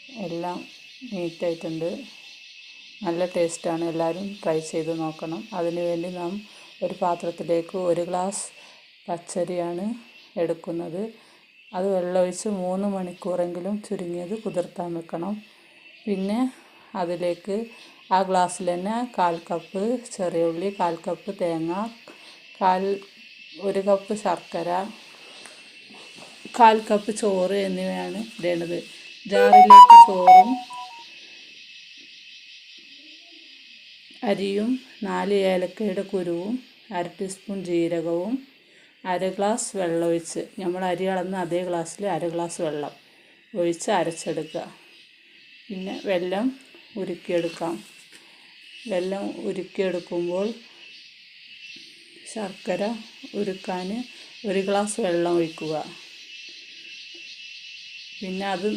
എല്ലാം നീറ്റായിട്ടുണ്ട്. നല്ല ടേസ്റ്റാണ്. എല്ലാവരും ട്രൈ ചെയ്ത് നോക്കണം. അതിനുവേണ്ടി നാം ഒരു പാത്രത്തിലേക്ക് 1 ഗ്ലാസ് പച്ചരിയാണ് എടുക്കുന്നത്. അത് വെള്ളമൊഴിച്ച് 3 മണിക്കൂറെങ്കിലും ചുരുങ്ങിയത് കുതിർത്താൻ വെക്കണം. പിന്നെ അതിലേക്ക് ആ ഗ്ലാസ്സിൽ തന്നെ 1/4 കപ്പ് ചെറിയ ഉള്ളി, 1/4 കപ്പ് തേങ്ങ, 1 കപ്പ് ശർക്കര, 1/4 കപ്പ് ചോറ് എന്നിവയാണ് ഇടേണ്ടത്. ജാറിലേക്ക് ചോറും അരിയും 4 ഏലക്കയുടെ കുരുവും 1/2 ടീസ്പൂൺ ജീരകവും 1/2 ഗ്ലാസ് വെള്ളം ഒഴിച്ച്, നമ്മൾ അരി അളന്ന് അതേ ഗ്ലാസ്സിൽ 1/2 ഗ്ലാസ് വെള്ളം ഒഴിച്ച് അരച്ചെടുക്കുക. പിന്നെ വെല്ലം ഉരുക്കിയെടുക്കാം. വെല്ലം ഉരുക്കിയെടുക്കുമ്പോൾ ശർക്കര ഉരുക്കാൻ 1 ഗ്ലാസ് വെള്ളം ഒഴിക്കുക. പിന്നെ അത്